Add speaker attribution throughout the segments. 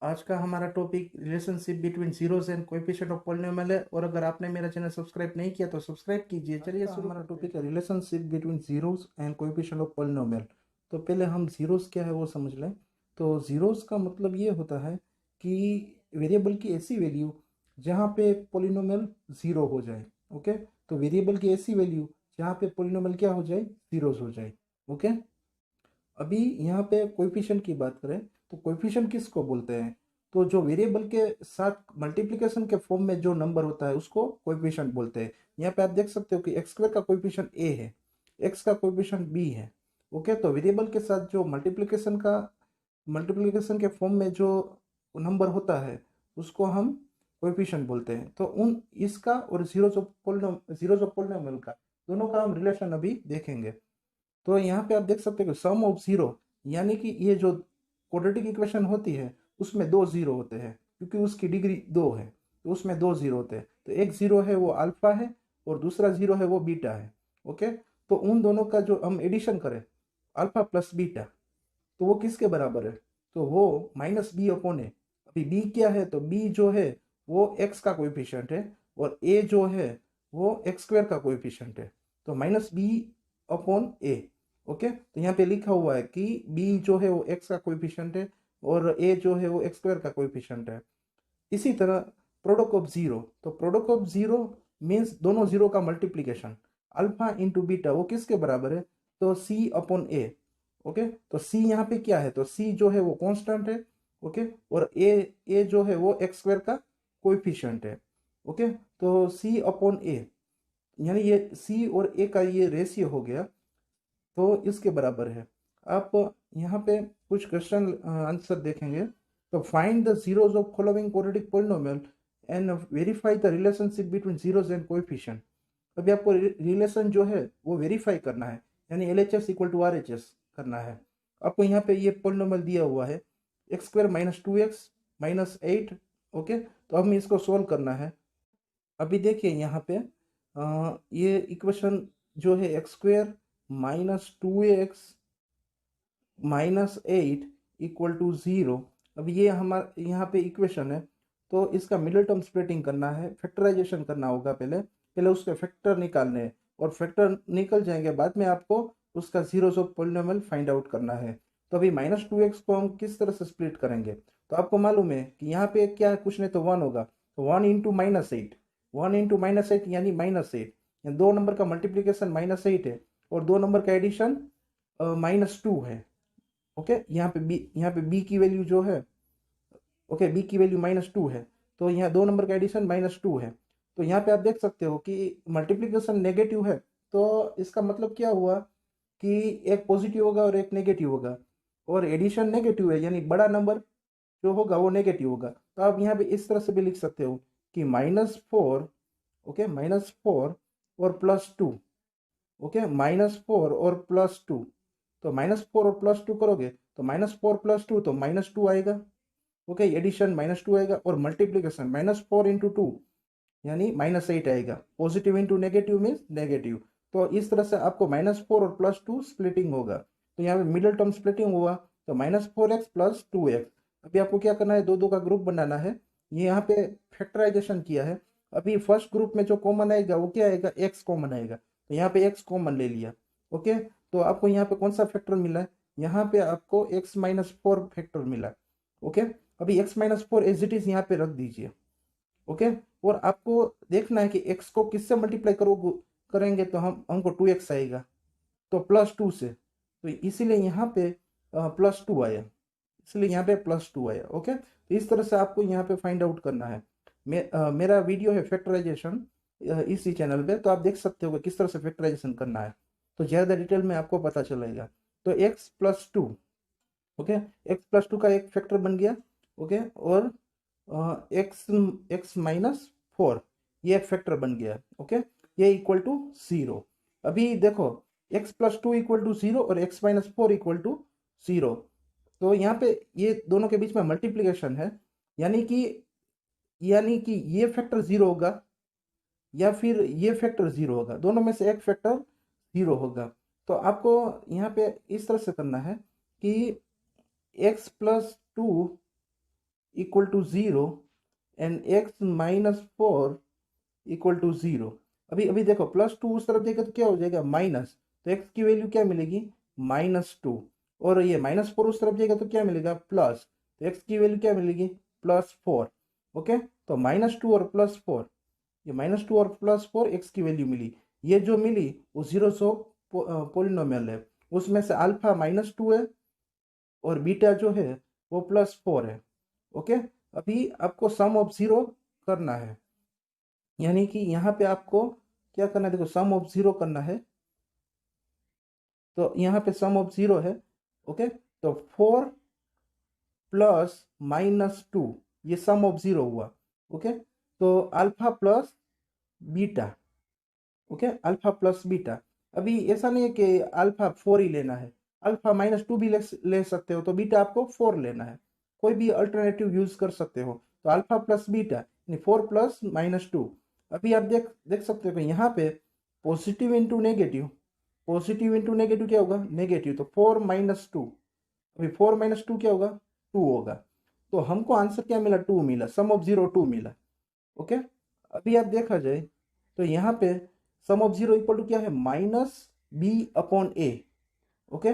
Speaker 1: आज का हमारा topic relationship between zeros and coefficient of polynomial है। और अगर आपने मेरा चैनल सब्सक्राइब नहीं किया तो सब्सक्राइब कीजिए। चलिए शुरू हमारा टॉपिक है relationship between zeros and coefficient of polynomial. तो पहले हम जीरोस क्या है वो समझ लें। तो जीरोस का मतलब ये होता है कि वेरिएबल की ऐसी वैल्यू जहाँ पे पॉलिनोमियल ज़ीरो हो जाए। ओके, तो वेरिएबल की ऐसी वैल्यू जहाँ पे पॉलिनोमियल क्या हो जाए, जीरोस हो जाए। ओके, अभी यहाँ पे कोएफिशिएंट की बात करें तो कोएफिशिएंट किसको बोलते हैं? तो जो वेरिएबल के साथ मल्टीप्लिकेशन के फॉर्म में जो नंबर होता है उसको कोएफिशिएंट बोलते हैं। यहाँ पे आप देख सकते हो कि एक्स स्क्वायर का कोएफिशिएंट ए है, एक्स का कोएफिशिएंट बी है। ओके, तो वेरिएबल के साथ जो मल्टीप्लिकेशन के फॉर्म में जो नंबर होता है उसको हम कोएफिशिएंट बोलते हैं। तो उन इसका और जीरोस ऑफ पॉलिनोमियल का दोनों का हम रिलेशन अभी देखेंगे। तो यहाँ पे आप देख सकते हो कि सम ऑफ जीरो, यानी कि ये जो क्वाड्रेटिक इक्वेशन होती है उसमें दो जीरो होते हैं, क्योंकि उसकी डिग्री दो है तो उसमें दो जीरो होते हैं। तो एक जीरो है वो अल्फा है और दूसरा जीरो है वो बीटा है। ओके, तो उन दोनों का जो हम एडिशन करें अल्फा प्लस बीटा, तो वो किसके बराबर है? तो वो माइनस बी अपॉन ए। अभी बी क्या है? तो बी जो है वो एक्स का कोएफिशिएंट है और ए जो है वो एक्स स्क्वायर का कोएफिशिएंट है। तो माइनस बी अपॉन ए। ओके, तो यहाँ पे लिखा हुआ है कि बी जो है वो एक्स का कोएफिशिएंट है और ए जो है वो एक्स स्क्वायर का कोएफिशिएंट है। इसी तरह प्रोडक्ट ऑफ जीरो, तो प्रोडक्ट ऑफ जीरो मीन्स दोनों जीरो का मल्टीप्लीकेशन अल्फा इंटू बीटा, वो किसके बराबर है? तो सी अपॉन ए। ओके, तो सी यहाँ पे क्या है? तो सी जो है वो कांस्टेंट है। ओके, और ए जो है वो एक्स स्क्वायर का कोएफिशिएंट है। ओके, तो सी अपॉन ए, यानी ये सी और ए का ये रेशियो हो गया, तो इसके बराबर है। आप यहाँ पे कुछ क्वेश्चन आंसर देखेंगे। तो find the zeros of following quadratic polynomial and verify the relationship between zeros and coefficient. अभी आपको रिलेशन जो है वो वेरीफाई करना है, यानी L H S equal to R H S करना है। आपको यहाँ पे ये पॉलिनोमियल दिया हुआ है x square minus two x minus eight. Okay, तो हमें इसको सोल्व करना है। अभी देखिए यहाँ पे ये इक्वेशन जो है x square minus two x minus eight equal to zero. अब ये हमारा यहाँ पे इक्वेशन है, तो इसका मिडिल टर्म स्प्लिटिंग करना है, फैक्टराइजेशन करना होगा। पहले पहले उसके फैक्टर निकालने हैं और फैक्टर निकल जाएंगे बाद में आपको उसका zeros of polynomial find out करना है। तो अभी माइनस टू एक्स को हम किस तरह से स्प्लिट करेंगे? तो आपको मालूम है कि यहाँ पे क्या है, कुछ नहीं तो वन होगा। तो one into minus eight, one into minus eight यानी माइनस एट। दो नंबर का मल्टीप्लीकेशन माइनस एट है और दो नंबर का एडिशन माइनस टू है। ओके, यहाँ पे बी की वैल्यू जो है, ओके बी की वैल्यू माइनस टू है, तो यहाँ दो नंबर का एडिशन माइनस टू है। तो यहाँ पे आप देख सकते हो कि मल्टीप्लिकेशन नेगेटिव है, तो इसका मतलब क्या हुआ कि एक पॉजिटिव होगा और एक नेगेटिव होगा, और एडिशन नेगेटिव है यानी बड़ा नंबर जो होगा वो नेगेटिव होगा। तो आप यहाँ पे इस तरह से भी लिख सकते हो कि minus four, okay minus four और plus two. Okay, minus four और प्लस टू, तो माइनस फोर और प्लस टू करोगे तो माइनस फोर प्लस टू तो माइनस टू आएगा। ओके, एडिशन माइनस टू आएगा और multiplication minus four into two यानी माइनस एट आएगा। Positive into negative means negative. तो इस तरह से आपको माइनस फोर और प्लस टू स्प्लिटिंग होगा। तो यहाँ पे मिडिल टर्म स्प्लिटिंग हुआ, तो minus four x plus to x. अभी आपको क्या करना है, दो दो का ग्रुप बनाना है। ये यहाँ पे फैक्टराइजेशन किया है। अभी फर्स्ट ग्रुप में जो कॉमन आएगा वो क्या आएगा, एक्स कॉमन आएगा। तो यहाँ पे एक्स कॉमन ले लिया। ओके, तो आपको यहाँ पे कौन सा फैक्टर मिला है? यहाँ पे आपको एक्स माइनस फोर फैक्टर मिला। ओके, अभी x minus four as it is यहाँ पे रख दीजिए। ओके, और आपको देखना है कि एक्स को किससे मल्टीप्लाई करेंगे तो हमको टू एक्स आएगा, तो प्लस टू से। तो इसीलिए यहाँ पे प्लस टू आया, इसलिए यहाँ पे प्लस टू आया। ओके, तो इस तरह से आपको यहाँ पे फाइंड आउट करना है। मेरा वीडियो है फैक्टराइजेशन इसी चैनल पे, तो आप देख सकते हो कि किस तरह से फैक्टराइजेशन करना है, तो ज़्यादा डिटेल में आपको पता चलेगा। तो x plus two, okay x plus to का एक फैक्टर बन गया। ओके, और एक्स एक्स माइनस फोर ये एक फैक्टर बन गया। ओके, ये इक्वल टू जीरो। अभी देखो x plus two equal to zero और x minus four equal to zero, तो यहाँ पे ये दोनों के बीच में मल्टीप्लिकेशन है, यानी कि ये फैक्टर जीरो होगा या फिर ये फैक्टर जीरो होगा, दोनों में से एक फैक्टर जीरो होगा। तो आपको यहाँ पे इस तरह से करना है कि x plus two equal to 0 and x minus 4 equal to 0। अभी अभी देखो +2 उस तरफ देखें तो क्या हो जाएगा माइनस, तो x की वैल्यू क्या मिलेगी -2, और ये -4 उस तरफ जाएगा तो क्या मिलेगा प्लस, तो x की वैल्यू क्या मिलेगी +4। ओके, तो -2 और +4, ये -2 और +4 x की वैल्यू मिली। ये जो मिली वो जीरोस ऑफ पोलिनोमियल है, उसमें से अल्फा -2 है और बीटा जो है वो +4 है। ओके, अभी आपको सम ऑफ जीरो करना है, यानी कि यहाँ पे आपको क्या करना है, देखो सम ऑफ जीरो करना है, तो यहाँ पे सम ऑफ जीरो है। ओके, तो 4 प्लस -2 ये सम ऑफ जीरो हुआ। ओके, तो alpha plus beta, okay alpha plus beta. अभी ऐसा नहीं है कि अल्फा 4 ही लेना है, अल्फा -2 भी ले सकते हो, तो बीटा आपको 4 लेना है, कोई भी अल्टरनेटिव यूज कर सकते हो। तो अल्फा प्लस बीटा यानी 4 प्लस -2। अभी आप देख देख सकते हो कि यहाँ पे positive into negative, positive into negative क्या होगा नेगेटिव, तो 4 -2, अभी 4 -2 क्या होगा 2 होगा। तो हमको आंसर क्या मिला 2 मिला, सम ऑफ जीरो 2 मिला। ओके, अभी आप देखा जाए तो यहाँ पे सम ऑफ जीरो इक्वल टू क्या है -b/a। ओके,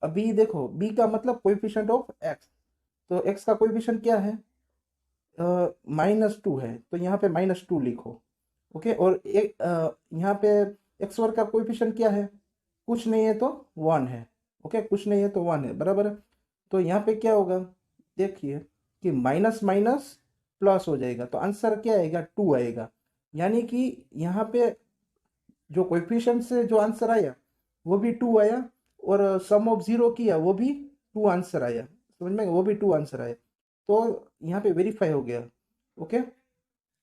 Speaker 1: अभी देखो b का मतलब कोएफिशिएंट ऑफ x, तो x का कोएफिशिएंट क्या है -2 है, तो यहाँ पे -2 लिखो। ओके, और एक यहाँ पे एक्स वर्ग का कोएफिशिएंट क्या है, कुछ नहीं है तो 1 है। ओके, कुछ नहीं है तो 1 है, बराबर है। तो यहाँ पे क्या होगा देखिए कि माइनस माइनस प्लस हो जाएगा, तो आंसर क्या आएगा 2 आएगा। यानी कि यहाँ पे जो कोएफिशिएंट से जो आंसर आया वो भी 2 आया, और सम ऑफ जीरो किया वो भी 2 आंसर आया, समझ में, वो भी 2 आंसर आया। तो यहाँ पे वेरीफाई हो गया। ओके,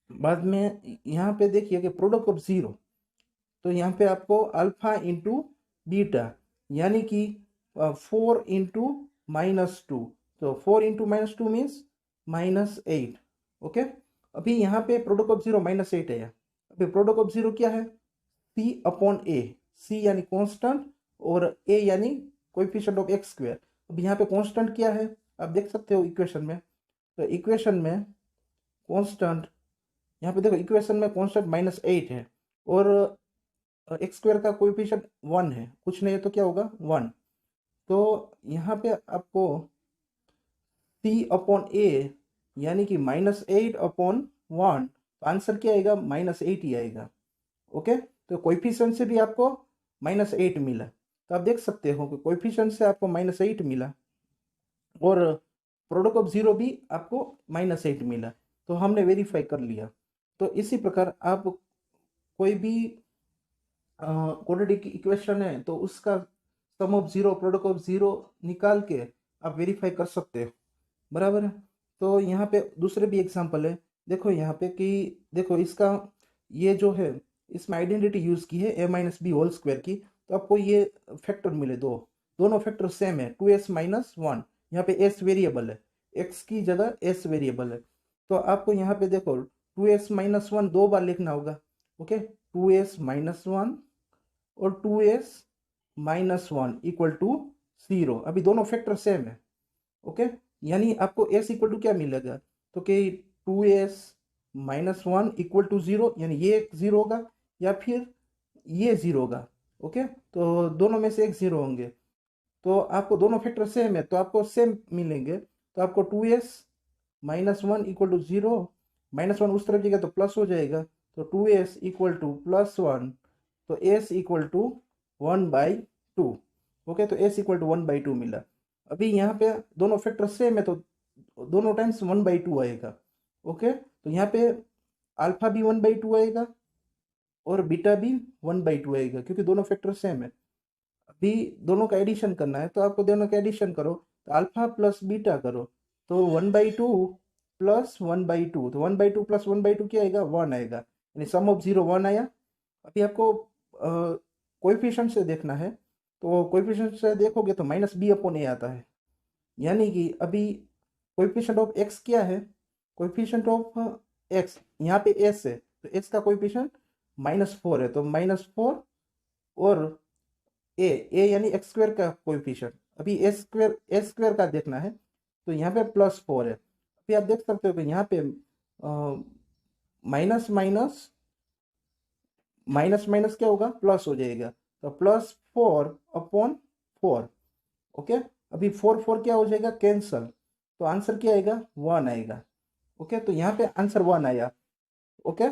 Speaker 1: बाद में यहाँ पे देखिए कि प्रोडक्ट ऑफ जीरो, तो यहाँ पे आपको अल्फा इंटू बीटा यानी कि 4 इंटू -2, तो 4 इंटू -2 मीन्स -8। ओके, अभी यहाँ पे प्रोडक्ट ऑफ जीरो -8 है। अभी प्रोडक्ट ऑफ जीरो क्या है c/a, c यानी कांस्टेंट और a यानी कोएफिशिएंट ऑफ x स्क्वायर। अब यहाँ पे कांस्टेंट क्या है आप देख सकते हो इक्वेशन में, तो इक्वेशन में कांस्टेंट, यहाँ पे देखो इक्वेशन में कांस्टेंट -8 है, और एक्स स्क्वायर का कोएफिशिएंट 1 है, कुछ नहीं है तो क्या होगा 1। तो यहाँ पे आपको c/a यानी कि -8/1, आंसर क्या आएगा -8 ही आएगा। ओके, तो कोएफिशिएंट से भी आपको -8 मिला, तो आप देख सकते हो कि कोएफिशिएंट से आपको -8 मिला और प्रोडक्ट ऑफ जीरो भी आपको -8 मिला, तो हमने वेरीफाई कर लिया। तो इसी प्रकार आप कोई भी क्वाड्रेटिक इक्वेशन है तो उसका sum of zero product of zero निकाल के आप वेरीफाई कर सकते हो, बराबर है। तो यहाँ पे दूसरे भी एग्जांपल है, देखो यहाँ पे कि देखो इसका ये जो है इसमें आइडेंटिटी यूज की है a-b होल स्क्वायर की, तो आपको ये फैक्टर मिले दोनों फैक्टर सेम है 2s-1, यहाँ पे s वेरिएबल है, x की जगह s वेरिएबल है, तो आपको यहाँ पे देखो 2s-1 दो बार लिखना होगा। ओके, 2s-1 और 2s-1 इक्वल टू 0, अभी दोनों फैक्टर सेम है। ओके, यानी आपको s इक्वल टू क्या मिलेगा, तो कि 2s-1 इक्वल टू 0, यानी ये 0 होगा या फिर ये 0 होगा। ओके, तो दोनों में से एक 0 होंगे, तो आपको दोनों फैक्टर सेम है तो आपको सेम मिलेंगे, तो आपको 2s-1 इक्वल टू 0, -1 उस तरफ जाएगा तो प्लस हो जाएगा, तो 2s इक्वल टू +1, तो s इक्वल टू 1/2। ओके, तो s इक्वल टू 1/2 मिला। अभी यहाँ पे दोनों फैक्टर सेम है तो दोनों टाइम्स 1/2 आएगा। ओके, तो यहाँ पे अल्फा भी 1/2 आएगा और बीटा भी 1/2 आएगा, क्योंकि दोनों फैक्टर सेम है। अभी दोनों का एडिशन करना है तो आपको दोनों का एडिशन करो, तो अल्फा प्लस बीटा करो, तो 1/2 प्लस 1/2, तो 1/2 प्लस 1/2 क्या आएगा 1 आएगा, यानी सम ऑफ जीरो 1 आया। अभी आपको कोएफिशिएंट से देखना है, तो कोएफिशिएंट से देखोगे तो -b/a आता है, यानी कि अभी कोएफिशिएंट ऑफ x क्या है, कोएफिशिएंट ऑफ x यहाँ पे s है, तो x का कोएफिशिएंट -4 है, तो -4 और a यानी x स्क्वायर का कोएफिशिएंट, अभी s स्क्वायर का देखना है, तो यहाँ पे +4 है। अभी आप देख सकते हो कि यहाँ पे माइनस माइनस माइनस माइनस क्या होगा, प्लस हो जाएगा। तो +4/4। ओके, अभी 4 4 क्या हो जाएगा, कैंसल। तो आंसर क्या आएगा, 1 आएगा। ओके, तो यहाँ पे आंसर 1 आया। ओके,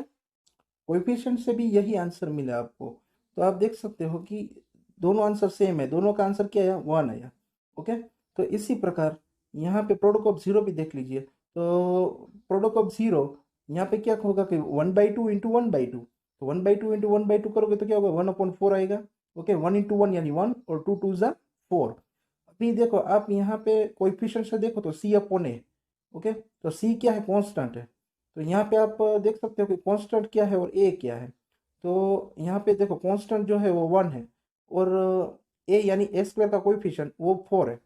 Speaker 1: कोएफिशिएंट से भी यही आंसर मिला आपको। तो आप देख सकते हो कि दोनों आंसर सेम है, दोनों का आंसर क्या आया, 1 आया। ओके, तो इसी प्रकार यहाँ पे प्रोडक्ट ऑफ जीरो भी देख लीजिए। तो प्रोडक्ट ऑफ जीरो यहाँ पे क्या होगा कि 1/2 इंटू 1/2। तो 1/2 इंटू 1/2 करोगे तो क्या होगा, 1/4 आएगा। ओके, 1 इंटू 1 यानी 1 और 2 2 ज़ा 4। अभी देखो आप यहाँ पे कोएफिशिएंट से देखो तो C/A। ओके, तो C क्या है, कांस्टेंट है। तो यहाँ पे आप देख सकते हो कि कांस्टेंट क्या है और A क्या है। तो यहाँ पे देखो कांस्टेंट जो है वो 1 है, और A यानी A² का कोएफिशिएंट वो 4 है।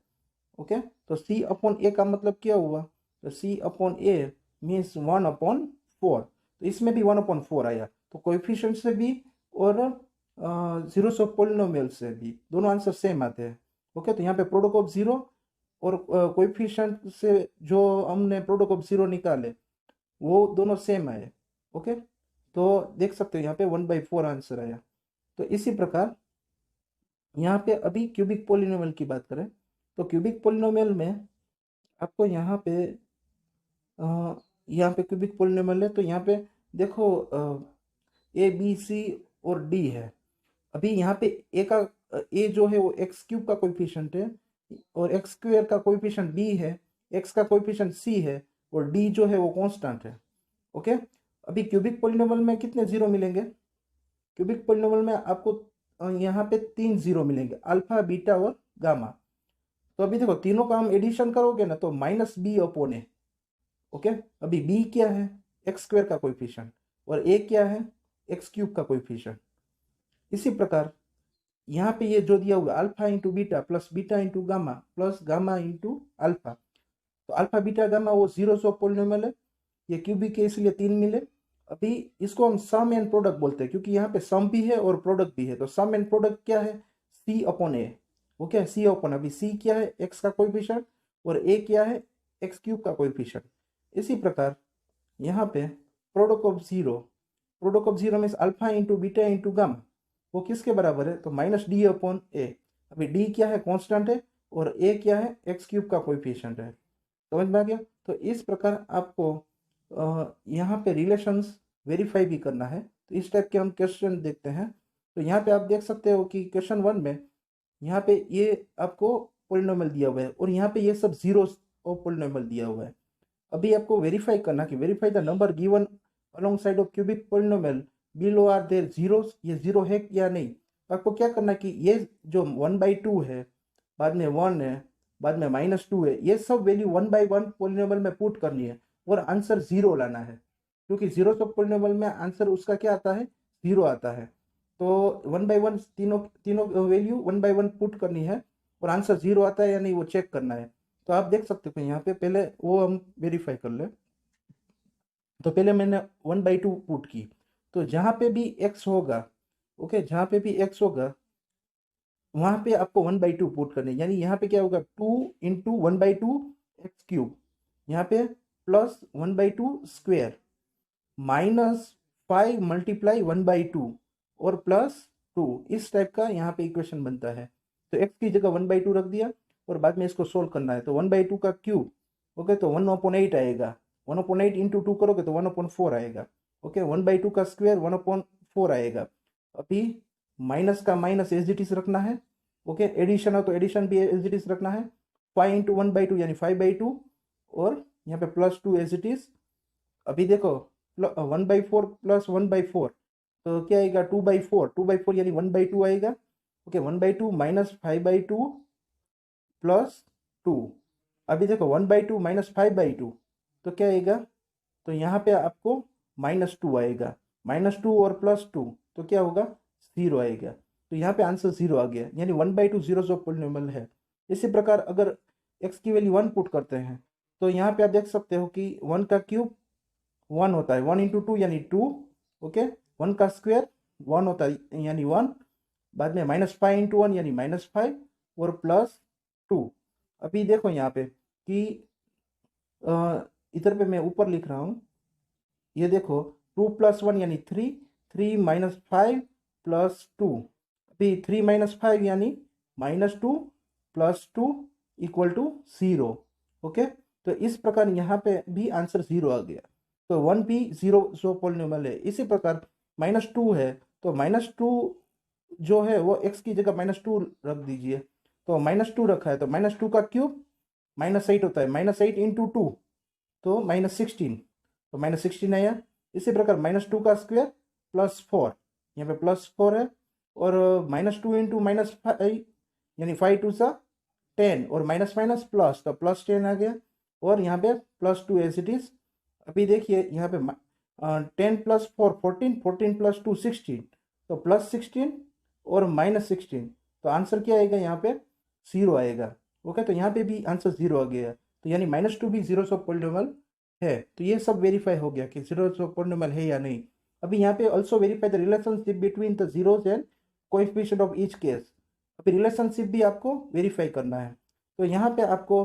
Speaker 1: ओके, तो C/A का मतलब क्या हुआ, तो C/A मीन्स 1/4। तो इसमें भी 1/4 आया। तो कोएफिशिएंट से भी और जीरोस ऑफ पॉलिनोमियल से भी दोनों आंसर सेम आते हैं। ओके, तो यहाँ पे प्रोडक्ट ऑफ जीरो और कोएफिशिएंट से जो हमने प्रोडक्ट ऑफ जीरो निकाले वो दोनों सेम आए। ओके, तो देख सकते हो यहाँ पे 1/4 आंसर आया। तो इसी प्रकार यहाँ पे अभी क्यूबिक पोलिनोमियल की बात करें तो क्यूबिक पोलिनोमियल में आपको यहाँ पे क्यूबिक पोलिनोमियल है। तो यहाँ पे देखो A B C और D है। अभी यहाँ पे ए जो है वो x³ का कोएफिशिएंट है, और x² का कोएफिशिएंट B है, x का कोएफिशिएंट C है, और D जो है वो कांस्टेंट है। ओके, अभी क्यूबिक पोलिनोमियल में कितने जीरो मिलेंगे, क्यूबिक पोलिनोमियल में आपको यहाँ पे 3 जीरो मिलेंगे, अल्फा बीटा और गामा। तो अभी देखो तीनों का हम एडिशन करोगे ना तो -B/A। ओके, अभी B क्या है, x² का कोएफिशिएंट, और A क्या है, x³ का कोएफिशिएंट। इसी प्रकार यहाँ पे ये जो दिया हुआ alpha into beta plus beta into gamma plus gamma into alpha. तो अल्फा बीटा गामा वो जीरोस ऑफ पॉलिनोमियल है, ये क्यूबिक है इसलिए 3 मिले। अभी इसको हम सम एंड प्रोडक्ट बोलते हैं क्योंकि यहाँ पे सम भी है और प्रोडक्ट भी है। तो सम एंड प्रोडक्ट क्या है, C/A। वो क्या है, C/A। अभी C क्या है, x का कोएफिशिएंट, और A क्या है, x³ का कोएफिशिएंट। इसी प्रकार यहाँ पे product of zero means alpha into beta into gamma, वो किसके बराबर है, तो -D/A। अभी D क्या है, कांस्टेंट है, और A क्या है, x³ का कोएफिशिएंट है। समझ में आ गया। तो इस प्रकार आपको यहाँ पे रिलेशंस वेरीफाई भी करना है। तो इस टाइप के हम क्वेश्चन देखते हैं। तो यहाँ पे आप देख सकते हो कि क्वेश्चन 1 में यहाँ पे ये आपको पोलिनोमियल दिया हुआ है, और यहाँ पे ये सब जीरोस ऑफ पोलिनोमियल दिया हुआ है। अभी आपको वेरीफाई करना कि verify the number given alongside of cubic polynomial below are there zeros, ये जीरो है या नहीं। तो आपको क्या करना कि ये जो 1/2 है, बाद में 1 है, बाद में -2 है, ये सब वैल्यू 1 बाई 1 पोलिनोमियल में पुट करनी है और आंसर 0 लाना है, क्योंकि जीरो ऑफ पोलिनोमियल में आंसर उसका क्या आता है, 0 आता है। तो 1 बाई 1 तीनों तीनों वैल्यू 1 बाई 1 पुट करनी है, और आंसर 0 आता है या नहीं वो चेक करना है। तो आप देख सकते हो यहाँ पे पहले वो हम वेरीफाई कर ले। तो पहले मैंने 1/2 पुट की, तो जहाँ पे भी x होगा, ओके, जहाँ पे भी x होगा वहाँ पे आपको 1/2 पुट करने, यानी यहाँ पे क्या होगा, 2 इंटू 1/2 x³, यहाँ पे प्लस 1/2 स्क्वेयर -5 मल्टीप्लाई 1/2 और +2। इस टाइप का यहाँ पे इक्वेशन बनता है। तो x की जगह 1/2 रख दिया, और बाद में इसको सोल्व करना है। तो 1/2 का क्यूब, ओके, तो 1/8 आएगा। 1/8 इंटू 2 करोगे तो 1/4 आएगा। ओके, 1/2 का स्क्वायर 1/4 आएगा। अभी माइनस का माइनस एज इट इज रखना है। ओके, एडिशन हो तो एडिशन भी एज इट इज रखना है। 5 इंटू 1/2 यानी 5/2, और यहाँ पे +2 एज इट इज। अभी देखो 1/4 प्लस 1/4 तो क्या आएगा, 2/4। 2/4 यानी 1/2 आएगा। ओके, 1/2 -5/2 +2। अभी देखो 1/2 -5/2 तो क्या आएगा, तो यहाँ पे आपको -2 आएगा। -2 और +2 तो क्या होगा, 0 आएगा। तो यहाँ पे आंसर 0 आ गया, यानी 1/2 जीरोस ऑफ पॉलिनोमियल है। इसी प्रकार अगर x की वैल्यू 1 पुट करते हैं तो यहाँ पे आप देख सकते हो कि 1 का क्यूब 1 होता है, 1 इंटू 2 यानी 2। ओके, 1 का स्क्वायर 1 होता है यानी 1, बाद में -5 इंटू 1 यानी -5 और +2। अभी देखो यहाँ पे कि इधर पे मैं ऊपर लिख रहा हूँ, ये देखो 2 + 1 यानी 3, 3 - 5 + 2, अभी 3 - 5 यानी -2 + 2 = 0। ओके, तो इस प्रकार यहाँ पे भी आंसर 0 आ गया। तो 1 भी 0 जो पॉलिनोमियल है। इसी प्रकार -2 है, तो -2 जो है वो x की जगह -2 रख दीजिए। तो -2 रखा है तो -2 का क्यूब -8 होता है, -8 × 2 तो -16, तो -16 आया। इसी प्रकार -2 का स्क्वायर +4, यहाँ पे +4 है, और -2 × -5 यानी 5 2 सा 10, और माइनस माइनस प्लस, तो +10 आ गया, और यहाँ पे +2 एज इट इज। अभी देखिए यहाँ पे 10 + 4 14, 14 + 2 16, तो +16 और -16, तो आंसर क्या आएगा यहाँ पे 0 आएगा। ओके, तो यहाँ पे भी आंसर 0 आ गया। तो यानी -2 भी जीरोस ऑफ पॉलिनोमियल है। तो ये सब वेरीफाई हो गया कि जीरोस ऑफ पॉलिनोमियल है या नहीं। अभी यहाँ पे also verify the relationship between the zeros and coefficient of each case. अभी रिलेशनशिप भी आपको वेरीफाई करना है। तो यहाँ पे आपको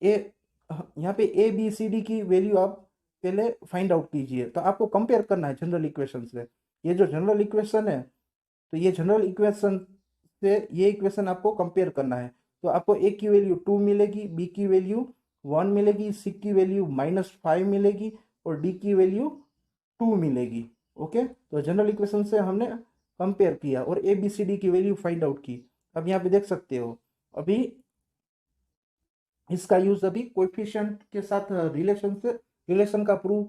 Speaker 1: ए यहाँ पे ए बी सी डी की वैल्यू आप पहले फाइंड आउट कीजिए। तो आपको कंपेयर करना है जनरल इक्वेशन से। ये जो जनरल इक्वेशन है, तो ये जनरल इक्वेशन से ये इक्वेशन आपको कंपेयर करना है। तो आपको ए की वैल्यू 2 मिलेगी, बी की वैल्यू 1 मिलेगी, सी की वैल्यू -5 मिलेगी, और डी की वैल्यू 2 मिलेगी। ओके, तो जनरल इक्वेशन से हमने कंपेयर किया और ए बी सी डी की वैल्यू फाइंड आउट की। अब यहाँ पे देख सकते हो, अभी इसका यूज अभी कोएफिशिएंट के साथ रिलेशन का प्रूव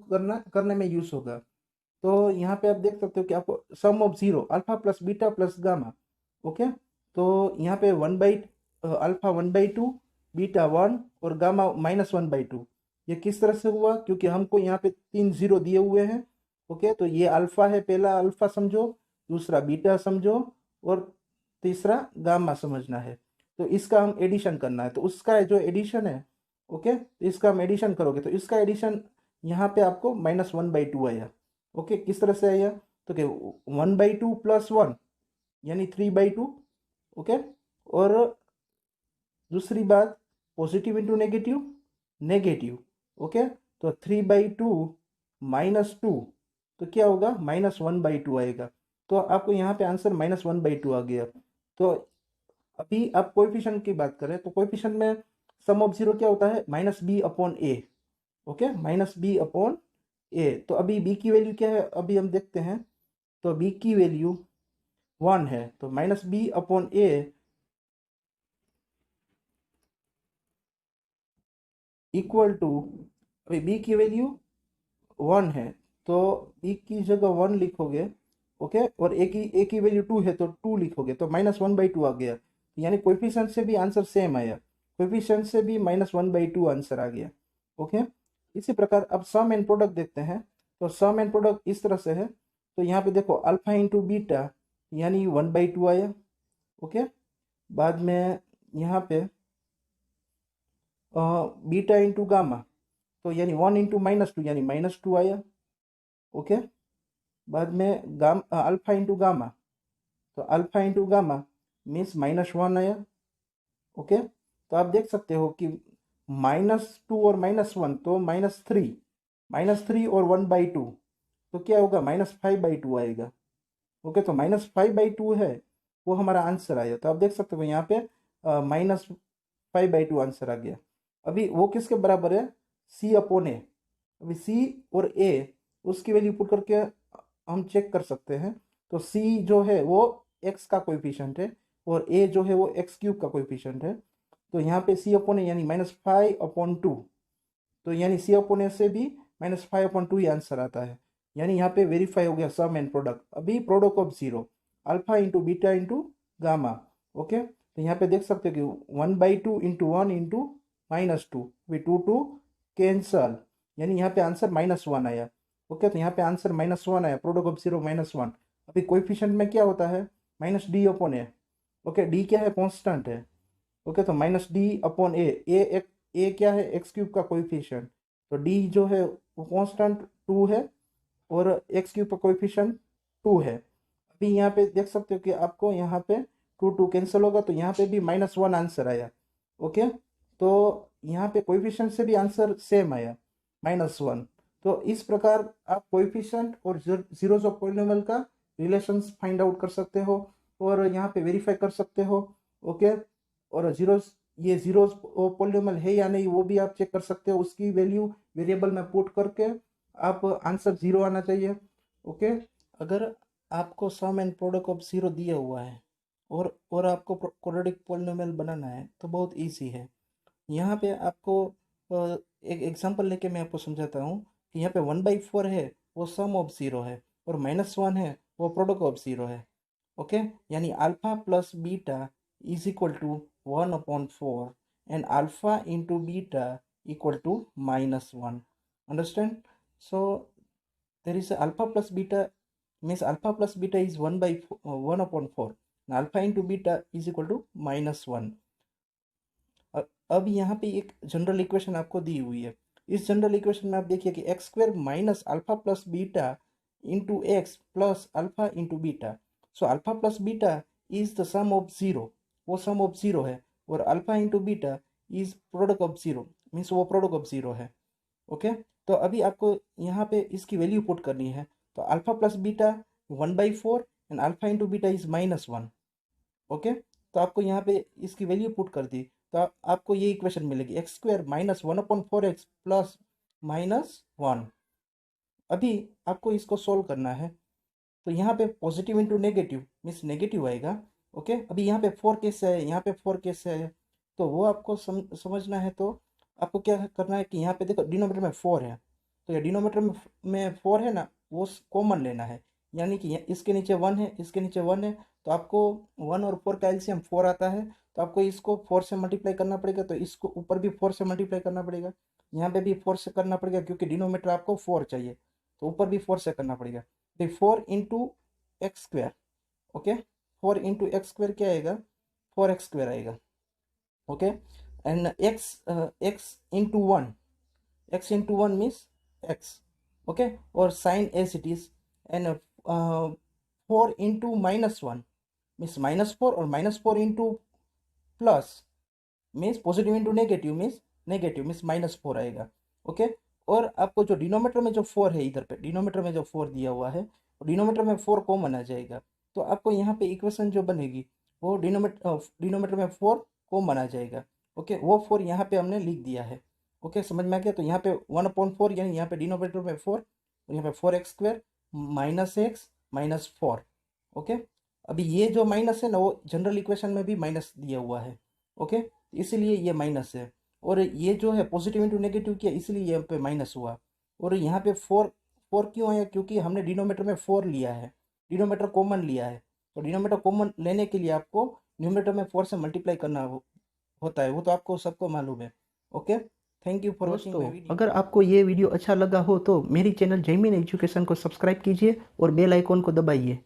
Speaker 1: करने में यूज होगा। तो यहाँ पे आप देख सकते हो कि आपको sum of zero alpha plus beta plus gamma. Okay, तो यहाँ पे अल्फा 1/2, बीटा 1 और गामा -1/2। ये किस तरह से हुआ, क्योंकि हमको यहाँ पे 3 0 दिए हुए हैं। ओके, तो ये अल्फा है, पहला अल्फा समझो, दूसरा बीटा समझो, और तीसरा गामा समझना है। तो इसका हम एडिशन करना है, तो उसका जो एडिशन है, ओके, तो इसका हम एडिशन करोगे तो इसका एडिशन यहाँ पे आपको -1/2 आया। ओके, किस तरह से आया, तो क्या 1/2 + 1 यानी 3/2। ओके, और दूसरी बात positive into negative, negative. Okay, तो 3/2 - 2, तो क्या होगा -1/2 आएगा। तो आपको यहाँ पे आंसर -1/2 आ गया। तो अभी आप कोएफिशिएंट की बात करें तो कोएफिशिएंट में सम ऑफ जीरो क्या होता है, -b/a। Okay, -b/a। तो अभी b की वैल्यू क्या है, अभी हम देखते हैं। तो b की वैल्यू 1 है, तो -b/a इक्वल टू, अभी b की वैल्यू 1 है, तो b की जगह 1 लिखोगे। ओके, और a की वैल्यू 2 है तो 2 लिखोगे, तो -1/2 आ गया। यानी कोएफिशिएंट से भी आंसर सेम आया, कोएफिशिएंट से भी -1/2 आंसर आ गया। ओके, इसी प्रकार अब सम एंड प्रोडक्ट देखते हैं। तो सम एंड प्रोडक्ट इस तरह से है। तो यहाँ पे देखो अल्फा इंटू बीटा यानी 1/2 आया। ओके, बाद में यहाँ पे बीटा इंटू गामा, तो यानी 1 × -2 यानी -2 आया। ओके, बाद में अल्फा इंटू गामा, तो अल्फा इंटू गामा मीन्स -1 आया। ओके, तो आप देख सकते हो कि -2 और -1 तो -3, -3 और 1/2, तो क्या होगा -5/2 आएगा। ओके, तो -5/2 है वो हमारा आंसर आया। तो आप देख सकते हो यहाँ पे -5/2 आंसर आ गया। अभी वो किसके बराबर है, c/a। अभी c और a उसकी वैल्यु पुट करके हम चेक कर सकते हैं। तो c जो है वो x का कोएफिशिएंट है, और a जो है वो x³ का कोएफिशिएंट है। तो यहाँ पे c/a यानी -5/2, तो यानी c/a से भी -5/2 ही आंसर आता है। यानी यहाँ पे वेरीफाई हो गया सम एंड प्रोडक्ट। अभी product of zero alpha into beta into gamma. Okay, तो यहाँ पे देख सकते हो कि 1/2 × 1 × -2, भी 2 कैंसल, यानी यहाँ पे आंसर -1 आया। ओके, तो यहाँ पे आंसर -1 आया, प्रोडक्ट ऑफ जीरो -1। अभी कोएफिशिएंट में क्या होता है, -d/a। ओके, डी क्या है, कांस्टेंट है। ओके, तो -d/a, ए क्या है, x³ का कोएफिशिएंट, तो डी जो है वो कांस्टेंट 2 है, और x³ का कोएफिशिएंट 2 है। अभी यहाँ पे देख सकते हो कि आपको यहाँ पे 2 कैंसिल होगा, तो यहाँ पे भी -1 आंसर आया। ओके, तो यहाँ पे कोएफिशिएंट से भी आंसर सेम आया -1। तो इस प्रकार आप कोएफिशिएंट और जीरोस ऑफ पॉलिनोमियल का रिलेशंस फाइंड आउट कर सकते हो और यहाँ पे वेरीफाई कर सकते हो। ओके, और ये जीरोस ऑफ पॉलिनोमियल है या नहीं वो भी आप चेक कर सकते हो, उसकी वैल्यू वेरिएबल में पुट करके आप आंसर 0 आना चाहिए। ओके, अगर आपको सम एंड प्रोडक्ट ऑफ 0 दिया हुआ है और आपको क्वाड्रेटिक पॉलिनोमियल बनाना है तो बहुत इजी है। यहाँ पे आपको एक एग्जांपल लेके मैं आपको समझाता हूँ कि यहाँ पे 1/4 है वो सम ऑफ 0 है और -1 है वो प्रोडक्ट ऑफ 0 है। ओके, यानी alpha plus beta is equal to 1/4 and alpha into beta equal to -1। Understand? So there is a alpha plus beta, means alpha plus beta is 1/4 and alpha into beta is equal to -1। अब यहाँ पे एक general equation आपको दी हुई है। इस general equation में आप देखिए कि x square minus alpha plus beta into x plus alpha into beta. So alpha plus beta is the sum of 0, वो सम ऑफ 0 है, और alpha into beta is product of 0, means वो product of 0 है। Okay, तो अभी आपको यहाँ पे इसकी वैल्यू पुट करनी है। तो alpha plus beta 1/4 and alpha into beta is -1। Okay, तो आपको यहाँ पे इसकी वैल्यू पुट कर दी तो आपको ये इक्वेशन मिलेगी x square minus 1/4x plus -1। अभी आपको इसको सोल्व करना है तो यहाँ पे positive into negative means negative आएगा। ओके, अभी यहाँ पे 4 कैसे है, यहाँ पे 4 कैसे है, तो वो आपको समझना है। तो आपको क्या करना है कि यहाँ पे देखो डिनोमिनेटर में 4 है, तो ये डिनोमिनेटर में 4 है ना, वो कॉमन लेना है। यानी कि इसके नीचे 1 है, इसके नीचे 1 है, तो आपको 1 और 4 का एलसीएम 4 आता है, तो आपको इसको 4 से मल्टीप्लाई करना पड़ेगा, तो इसको ऊपर भी 4 से मल्टीप्लाई करना पड़ेगा, यहाँ पे भी 4 से करना पड़ेगा क्योंकि डिनोमिनेटर आपको 4 चाहिए, तो ऊपर भी 4 से करना पड़ेगा। तो 4 into x square, okay, 4 into x square क्या आएगा, 4x स्क्वायर आएगा। Okay, and x into 1, x into 1 means x। Okay, और sign as it is, and 4 into -1 means -4, और -4 into plus means positive into negative means negative means -4 okay. Okay, और आपको जो denominator में जो 4 है, इधर पे डिनोमीटर में जो 4 दिया हुआ है, डिनोमीटर में 4 कॉमन आ जाएगा, तो आपको यहाँ पे इक्वेशन जो बनेगी वो डिनोमीटर में 4 कॉमन आ जाएगा। ओके, वो 4 यहाँ पे हमने लिख दिया है। ओके, समझ में आ गया? तो यहाँ पे 1/4 यानी यहाँ पे डिनोमीटर में 4 और यहाँ पे 4x स्क्वायर -x -4। ओके, अभी ये जो माइनस है ना वो जनरल इक्वेशन में भी माइनस दिया हुआ है। ओके, इसीलिए ये माइनस है, और ये जो है पॉजिटिव इंटू नेगेटिव किया इसलिए यहाँ पे माइनस हुआ। और यहाँ पे 4 क्यों आया, क्योंकि हमने डिनोमीटर में 4 लिया है, डिनोमीटर कॉमन लिया है, तो डिनोमीटर कॉमन लेने के लिए आपको न्यूमरेटर में 4 से मल्टीप्लाई करना होता है, वो तो आपको सबको मालूम है। Okay, thank you for watching my video. अगर आपको ये वीडियो अच्छा लगा हो तो मेरी चैनल जयमीन एजुकेशन को सब्सक्राइब कीजिए और बेल आइकॉन को दबाइए।